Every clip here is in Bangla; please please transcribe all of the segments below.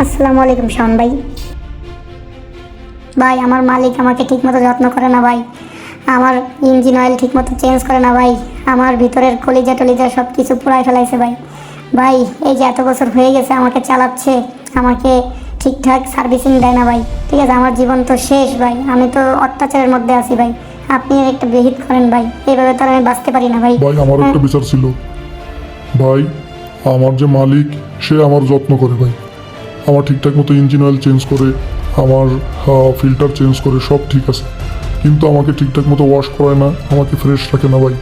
আসসালামু আলাইকুম শাওন ভাই। ভাই আমার মালিক আমাকে ঠিকমতো যত্ন করে না ভাই, আমার ইঞ্জিন অয়েল ঠিকমতো চেঞ্জ করে না ভাই, আমার ভিতরের কলিজা টলিজা সব কিছু পুরাই ফেলাইছে ভাই। ভাই এই যে এত বছর হয়ে গেছে আমাকে চালাচ্ছে, আমাকে ঠিকঠাক সার্ভিসিং দেয় না ভাই। ঠিক আছে, আমার জীবন তো শেষ ভাই, আমি তো অত্যাচারের মধ্যে আছি ভাই। আপনি একটা বিহিত করেন ভাই, এইভাবে তো আর আমি বাঁচতে পারি না ভাই। ভাই আমার একটা বিচার ছিল ভাই, আমার যে মালিক সে আমার যত্ন করে ভাই, আমার ঠিকঠাক মতো ইঞ্জিন অয়েল চেঞ্জ করে, আমার ফিল্টার চেঞ্জ করে, সব ঠিক আছে, কিন্তু আমাকে ঠিকঠাক মতো ওয়াশ করায় না, আমাকে ফ্রেশ রাখে না ভাই।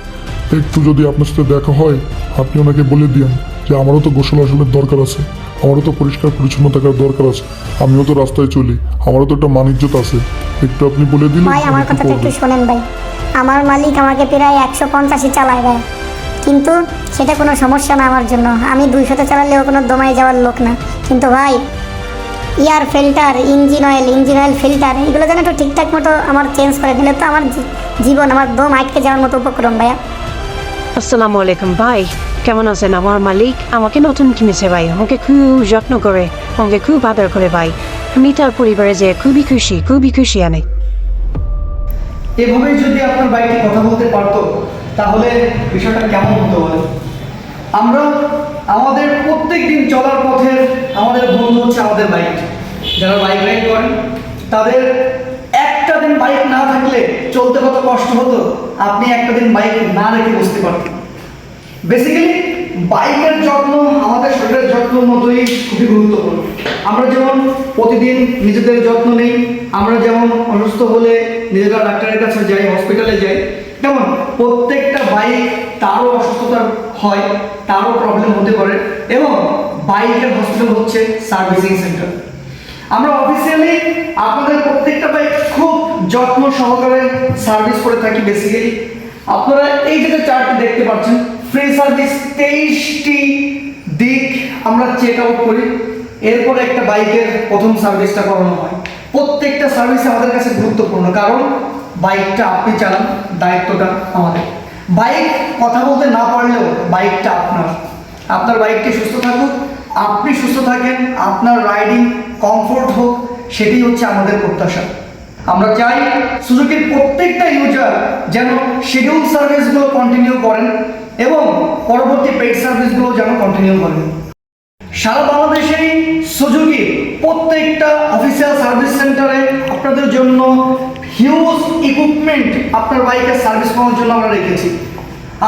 একটু যদি আপনার সাথে দেখা হয় আপনি ওনাকে বলে দিন যে আমারও তো গোসল আসলের দরকার আছে, আমারও তো পরিষ্কার পরিচ্ছন্ন থাকার দরকার আছে, আমিও তো রাস্তায় চলি, আমারও তো একটা মানিজ্যত আছে, একটু আপনি বলে দিলে ভাই আমার কথাটা একটু শোনেন ভাই। আমার মালিক আমাকে প্রায় 150 চালায় ভাই, কিন্তু সেটা কোনো সমস্যা না আমার জন্য, আমি 200 চালালেও কোনো দমায় যাওয়ার লোক না। কিন্তু ভাই air filter, engine oil filter এগুলো যেন একটু ঠিকঠাক মতো আমার চেঞ্জ করে দিলে তো আমার জীবন, আমার দম আটকে যাওয়ার মতো উপক্রম ভাইয়া। আসসালামু আলাইকুম ভাই, কেমন আছেন? আমার মালিক আমাকে নতুন কিনেছে ভাই, আমাকে খুব যত্ন করে, আমাকে খুব আদর করে ভাই। আমি তার পরিবারে যে খুবই খুশি আনে। এভাবেই যদি আপনার বাইকটি কথা বলতে পারতো তাহলে বিষয়টা কেমন হতো বলে। আমরা আমাদের প্রত্যেক দিন চলার পথে আমাদের বন্ধু হচ্ছে আমাদের বাইক। যারা বাইক রাইড করেন তাদের একটা দিন বাইক না থাকলে চলতে কত কষ্ট হতো আপনি একটা দিন বাইক না রেখে বুঝতে পারতেন। বেসিক্যালি বাইকের যত্ন আমাদের শরীরের যত্নের মতোই খুবই গুরুত্বপূর্ণ। আমরা যেমন প্রতিদিন নিজেদের যত্ন নেই, আমরা যেমন অসুস্থ হলে নিজেরা ডাক্তারের কাছে যাই, হসপিটালে যাই, তেমন প্রত্যেকটা বাইক তারও অসুস্থতা হয়, তারও প্রবলেম হতে পারে, এবং বাইকের হসপিটাল হচ্ছে সার্ভিসিং সেন্টার। আমরা অফিসিয়ালি আপনাদের প্রত্যেকটা বাইক খুব যত্ন সহকারে সার্ভিস করে থাকি। বেসিক্যালি আপনারা এই যে চার্টটি দেখতে পাচ্ছেন, ফ্রি সার্ভিস 23টি দিক আমরা চেক আউট করি, এরপর একটা বাইকের প্রথম সার্ভিসটা করানো হয়। প্রত্যেকটা সার্ভিস আমাদের কাছে গুরুত্বপূর্ণ, কারণ বাইকটা আপনি চালান, দায়িত্বটা আমাদের। বাইক কথা বলতে না পারলেও বাইকটা আপনার বাইকটি সুস্থ থাকুক, আপনি সুস্থ থাকেন, আপনার রাইডিং কমফোর্ট হোক, সেটাই হচ্ছে আমাদের প্রত্যাশা। আমরা চাই সুজুকির প্রত্যেকটা ইউজার যেন শিডিউল সার্ভিসগুলো কন্টিনিউ করেন এবং পরবর্তী পেইড সার্ভিসগুলো যেন কন্টিনিউ করেন। সারা বাংলাদেশেই সুজুকির প্রত্যেকটা অফিসিয়াল সার্ভিস সেন্টারে আপনাদের জন্য হিউজ ইকুইপমেন্ট আপনার বাইকের সার্ভিস করার জন্য আমরা রেখেছি।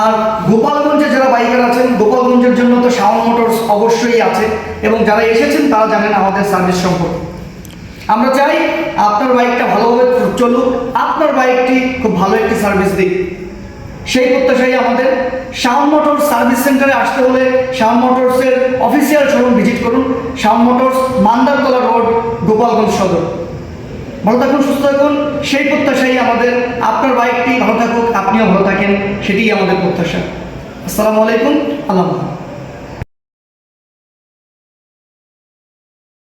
আর গোপালগঞ্জে যারা বাইকার আছেন, গোপালগঞ্জের জন্য তো শাওন মোটরস অবশ্যই আছে, এবং যারা এসেছেন তারা জানেন আমাদের সার্ভিস সম্পর্কে। আমরা চাই আপনার বাইকটা ভালোভাবে চলুক, আপনার বাইকটি খুব ভালো একটি সার্ভিস দিক, সেই প্রত্যাশাই আমাদের। শাওন মোটরস সার্ভিস সেন্টারে আসতে হলে শাওন মোটরসের অফিসিয়াল শোরুম ভিজিট করুন, শাওন মোটরস মান্দারতলা রোড, গোপালগঞ্জ সদর। ভালো থাকুন, সুস্থ থাকুন, সেই প্রত্যাশাই আমাদের। আপনার বাইকটি ভালো থাকুক, আপনিও ভালো থাকেন, সেটাই আমাদের প্রত্যাশা। আসসালামু আলাইকুম, আল্লাহ হাফেজ।